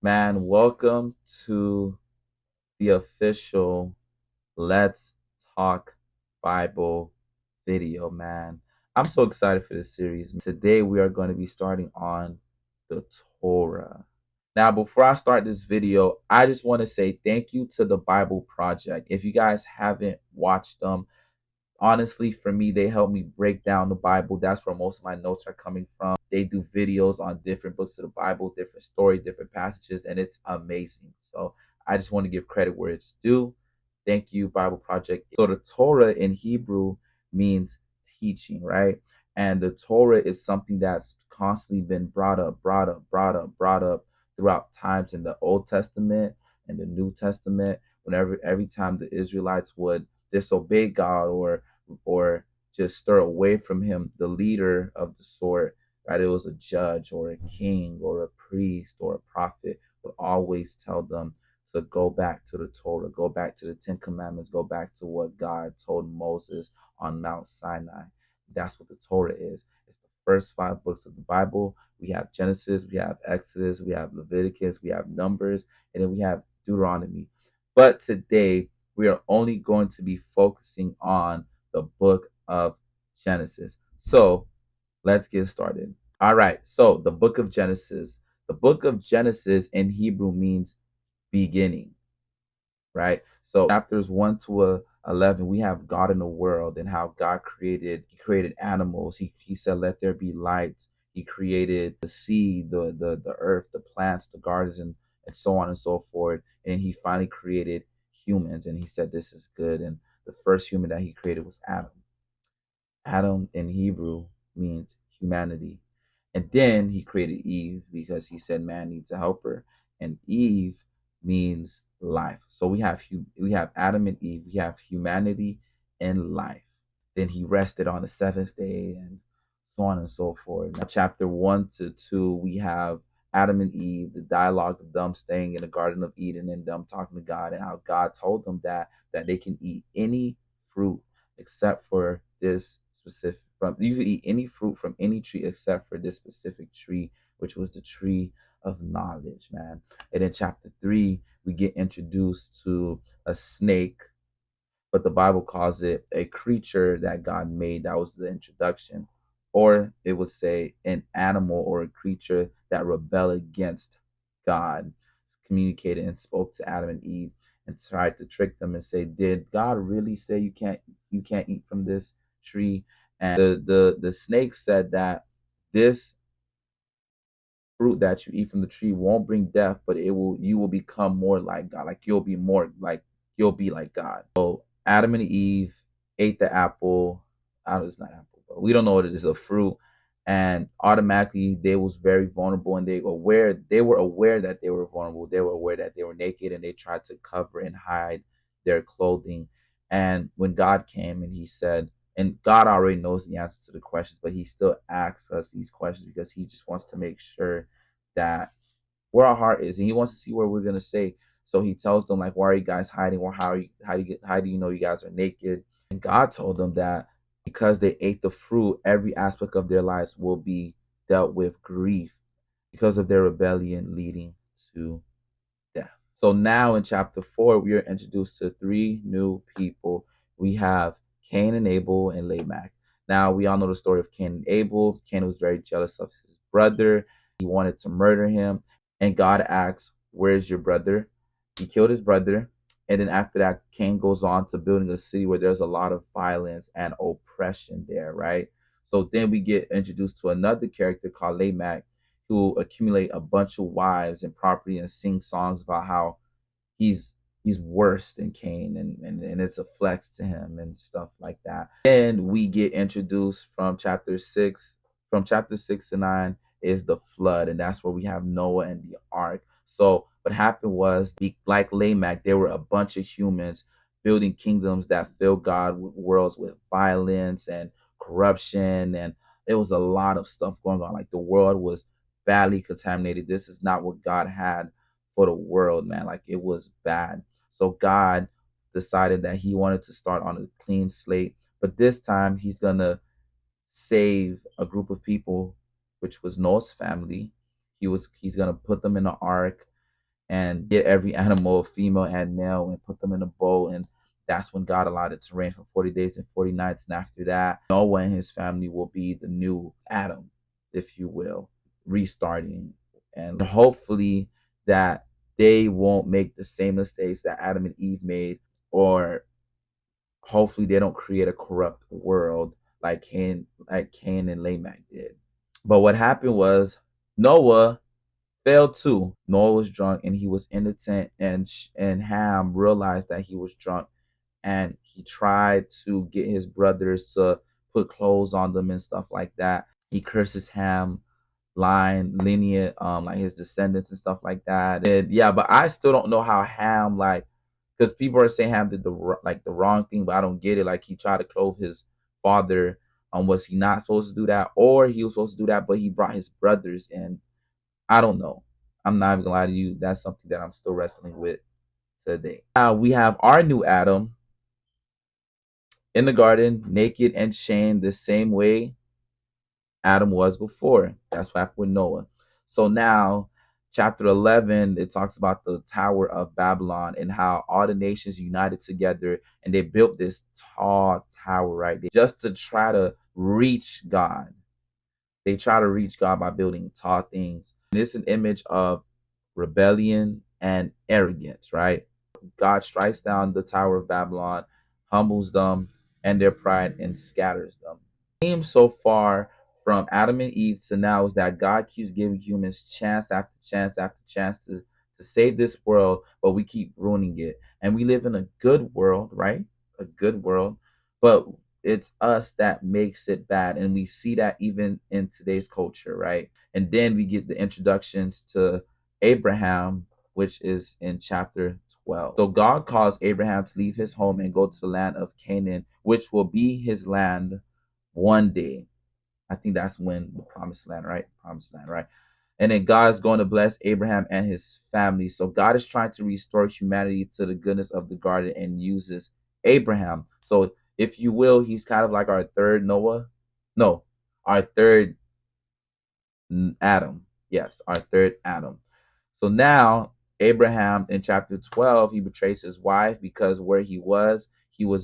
Man, welcome to the official Let's Talk Bible video, man. I'm so excited for this series. Today we are going to be starting on the Torah. Now, before I start this video, I just want to say thank you to the Bible Project. If you guys haven't watched them, honestly, for me, they help me break down the Bible. That's where most of my notes are coming from. They do videos on different books of the Bible, different stories, different passages, and it's amazing. So I just want to give credit where it's due. Thank you, Bible Project. So the Torah in Hebrew means teaching, right? And the Torah is something that's constantly been brought up throughout times in the Old Testament and the New Testament. Whenever every time the Israelites would disobey God or just stir away from him, the leader of the sort, right? It was a judge or a king or a priest or a prophet would always tell them to go back to the Torah, go back to the Ten Commandments, go back to what God told Moses on Mount Sinai. That's what the Torah is. It's the first five books of the Bible. We have Genesis, we have Exodus, we have Leviticus, we have Numbers, and then we have Deuteronomy. But today, we are only going to be focusing on the book of Genesis. So let's get started. All right. So the book of Genesis. The book of Genesis in Hebrew means beginning, right? So chapters 1 to 11, we have God in the world and how God he created animals. He said, let there be light. He created the sea, the earth, the plants, the gardens, and so on and so forth. And he finally created humans and he said, this is good. And the first human that he created was Adam. Adam in Hebrew means humanity. And then he created Eve because he said man needs a helper. And Eve means life. So we have Adam and Eve, we have humanity and life. Then he rested on the seventh day and so on and so forth. Now, chapter 1 to 2, we have Adam and Eve, the dialogue of them staying in the Garden of Eden and them talking to God and how God told them that they can eat any fruit except for this specific from you can eat any fruit from any tree except for this specific tree, which was the tree of knowledge, man. And in chapter 3, we get introduced to a snake, but the Bible calls it a creature that God made. That was the introduction. Or it would say an animal or a creature that rebelled against God, communicated and spoke to Adam and Eve and tried to trick them and say, did God really say you can't eat from this tree? And the snake said that this fruit that you eat from the tree won't bring death, but you will become more like God. Like you'll be like God. So Adam and Eve ate the apple. I don't know, it's not apple, but we don't know what it is, a fruit. And automatically they was very vulnerable and they were aware that they were vulnerable. They were aware that they were naked and they tried to cover and hide their clothing. And when God came and he said, and God already knows the answer to the questions, but he still asks us these questions because he just wants to make sure that where our heart is, and he wants to see where we're gonna say. So he tells them like, "Why are you guys hiding? Or how do you know you guys are naked?" And God told them that because they ate the fruit, every aspect of their lives will be dealt with grief because of their rebellion, leading to death. So now in chapter 4, we are introduced to three new people. We have Cain and Abel and Lamech. Now we all know the story of Cain and Abel. Cain was very jealous of his brother. He wanted to murder him. And God asks, where's your brother? He killed his brother. And then after that, Cain goes on to building a city where there's a lot of violence and oppression there, right? So then we get introduced to another character called Lamech, who accumulate a bunch of wives and property and sing songs about how he's he's worse than Cain and it's a flex to him and stuff like that. And we get introduced from chapter 6 to 9 is the flood, and that's where we have Noah and the ark. So what happened was, like Lamech, there were a bunch of humans building kingdoms that filled God worlds with violence and corruption, and there was a lot of stuff going on. Like the world was badly contaminated. This is not what God had for the world, man. Like it was bad. So God decided that he wanted to start on a clean slate, but this time he's gonna save a group of people, which was Noah's family. He's gonna put them in the ark, and get every animal, female and male, and put them in a bowl. And that's when God allowed it to rain for 40 days and 40 nights. And after that, Noah and his family will be the new Adam, if you will, restarting. And hopefully that they won't make the same mistakes that Adam and Eve made, or hopefully they don't create a corrupt world like Cain and Lamech did. But what happened was Noah failed too. Noah was drunk and he was in the tent, and Ham realized that he was drunk, and he tried to get his brothers to put clothes on them and stuff like that. He curses Ham lineage, like his descendants and stuff like that. And yeah, but I still don't know how Ham, like, because people are saying Ham did the wrong thing, but I don't get it. Like, he tried to clothe his father. Was he not supposed to do that, or he was supposed to do that, but he brought his brothers in? I don't know. I'm not even gonna lie to you. That's something that I'm still wrestling with today. Now we have our new Adam in the garden, naked and shamed, the same way Adam was before. That's what happened with Noah. So now, chapter 11, it talks about the Tower of Babylon and how all the nations united together and they built this tall tower, right? Just to try to reach God. They try to reach God by building tall things. And it's an image of rebellion and arrogance, right? God strikes down the Tower of Babylon, humbles them and their pride, and scatters them. The theme so far from Adam and Eve to now is that God keeps giving humans chance after chance after chance to save this world, but we keep ruining it. And we live in a good world, right? A good world, but it's us that makes it bad. And we see that even in today's culture, right? And then we get the introductions to Abraham, which is in chapter 12. So God caused Abraham to leave his home and go to the land of Canaan, which will be his land one day. I think that's when the promised land, right? Promised land, right? And then God's going to bless Abraham and his family. So God is trying to restore humanity to the goodness of the garden and uses Abraham. So if you will, he's kind of like our third Noah. No, our third Adam. Yes, our third Adam. So now, Abraham in chapter 12, he betrays his wife because where he was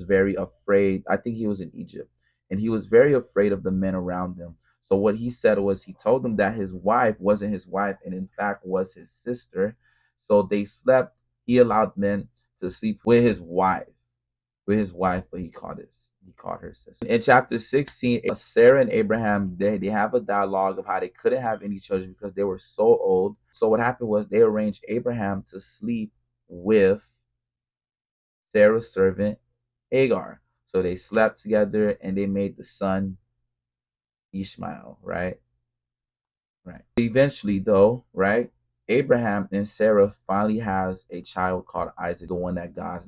very afraid. I think he was in Egypt, and he was very afraid of the men around him. So what he said was he told them that his wife wasn't his wife and in fact was his sister. So they slept. He allowed men to sleep with his wife, but he called her sister. In chapter 16, Sarah and Abraham, they have a dialogue of how they couldn't have any children because they were so old. So what happened was they arranged Abraham to sleep with Sarah's servant Hagar. So they slept together and they made the son Ishmael, right? Right. Eventually, though, right, Abraham and Sarah finally has a child called Isaac, the one that God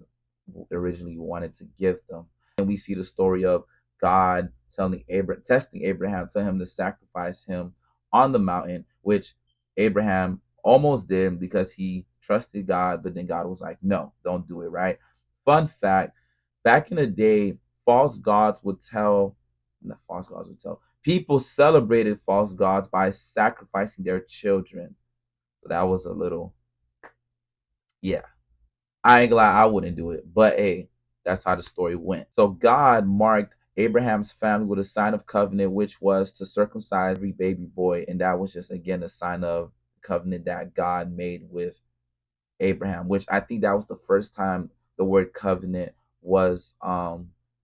originally wanted to give them. And we see the story of God testing Abraham, telling him to sacrifice him on the mountain, which Abraham almost did because he trusted God, but then God was like, no, don't do it, right? Fun fact, back in the day, false gods would tell, not false gods would tell, people celebrated false gods by sacrificing their children. So that was a little, yeah. I ain't gonna lie, I wouldn't do it. But hey, that's how the story went. So God marked Abraham's family with a sign of covenant, which was to circumcise every baby boy. And that was just again a sign of covenant that God made with Abraham, which I think that was the first time the word covenant was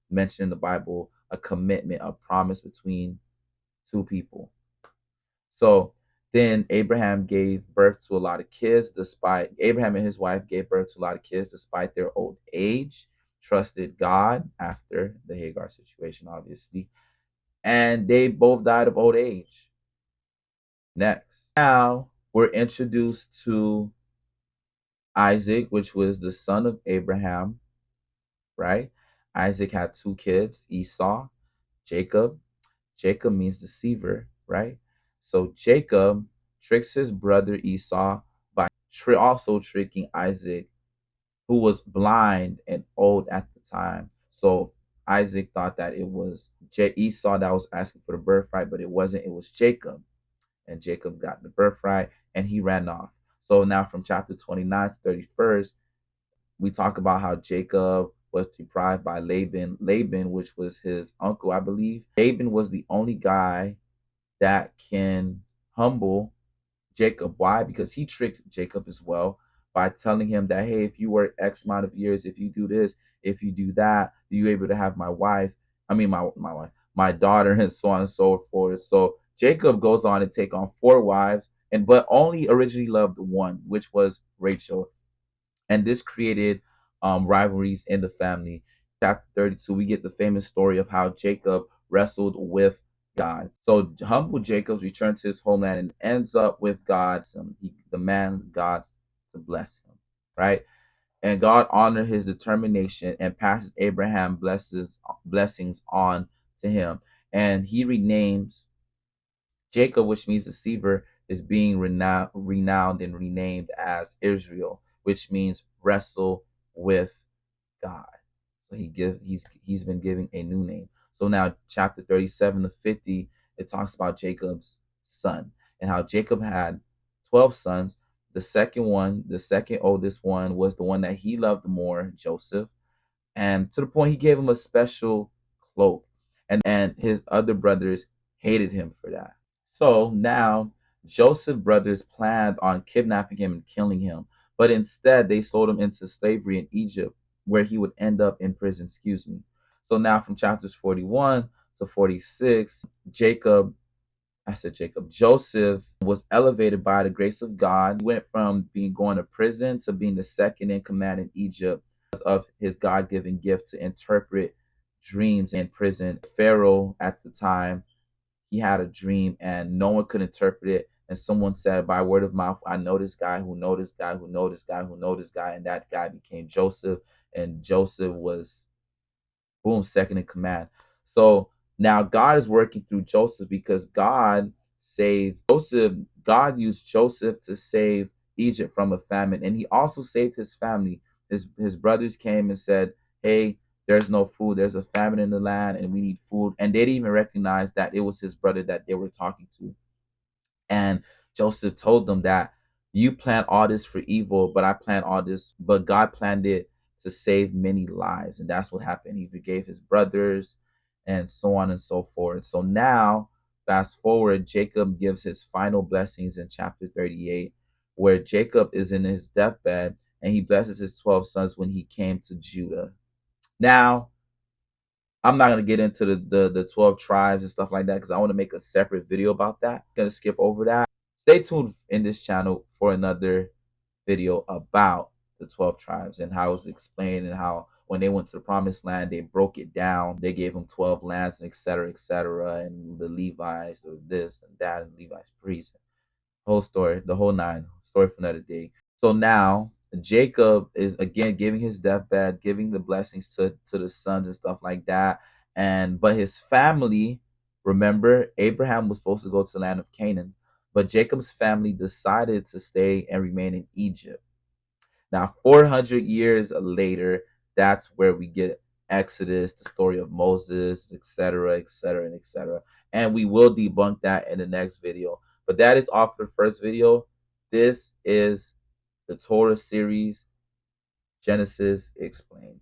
mentioned in the Bible, a commitment, a promise between two people. So then Abraham and his wife gave birth to a lot of kids despite their old age, trusted God after the Hagar situation, obviously, and they both died of old age. Next. Now we're introduced to Isaac, which was the son of Abraham, right? Isaac had two kids, Esau, Jacob. Jacob means deceiver, right? So Jacob tricks his brother Esau by also tricking Isaac, who was blind and old at the time. So Isaac thought that it was Esau that was asking for the birthright, but it wasn't. It was Jacob. And Jacob got the birthright and he ran off. So now from chapter 29 to 31st, we talk about how Jacob was deprived by Laban, which was his uncle, I believe. Laban was the only guy that can humble Jacob. Why? Because he tricked Jacob as well by telling him that, hey, if you work X amount of years, if you do this, if you do that, you're able to have my wife. I mean, my wife, my daughter, and so on and so forth. So Jacob goes on to take on 4 wives, and but only originally loved one, which was Rachel, and this created rivalries in the family. Chapter 32, we get the famous story of how Jacob wrestled with God. So humble Jacob returns to his homeland and ends up with God. He demands God to bless him, right? And God honored his determination and passes Abraham blessings on to him. And he renames Jacob, which means deceiver, is being renowned and renamed as Israel, which means wrestle with God. So he's been giving a new name. So now chapter 37 to 50, it talks about Jacob's son and how Jacob had 12 sons. The second oldest one was the one that he loved more, Joseph, and to the point he gave him a special cloak, and his other brothers hated him for that. So now Joseph's brothers planned on kidnapping him and killing him, but instead they sold him into slavery in Egypt, where he would end up in prison. Excuse me. So now from chapters 41 to 46, Joseph was elevated by the grace of God. He went from being going to prison to being the second in command in Egypt because of his God-given gift to interpret dreams in prison. Pharaoh at the time, he had a dream and no one could interpret it. And someone said by word of mouth, I know this guy who know this guy who know this guy who know this guy. And that guy became Joseph. And Joseph was, boom, second in command. So now God is working through Joseph because God saved Joseph. God used Joseph to save Egypt from a famine. And he also saved his family. His brothers came and said, hey, there's no food. There's a famine in the land and we need food. And they didn't even recognize that it was his brother that they were talking to. And Joseph told them that you plan all this for evil, but I plan all this, but God planned it to save many lives. And that's what happened. He forgave his brothers and so on and so forth. So now, fast forward, Jacob gives his final blessings in chapter 38, where Jacob is in his deathbed and he blesses his 12 sons when he came to Judah. Now, I'm not gonna get into the 12 tribes and stuff like that because I want to make a separate video about that. I'm gonna skip over that. Stay tuned in this channel for another video about the 12 tribes and how it was explained and how when they went to the promised land they broke it down. They gave them 12 lands and etc. And the Levites or this and that and Levi's priests. Whole story, the whole nine. Story for another day. So now Jacob is again giving his deathbed, giving the blessings to the sons and stuff like that. And but his family, remember, Abraham was supposed to go to the land of Canaan, but Jacob's family decided to stay and remain in Egypt. Now, 400 years later, that's where we get Exodus, the story of Moses, etc. And we will debunk that in the next video. But that is all for the first video. This is the Torah series, Genesis Explained.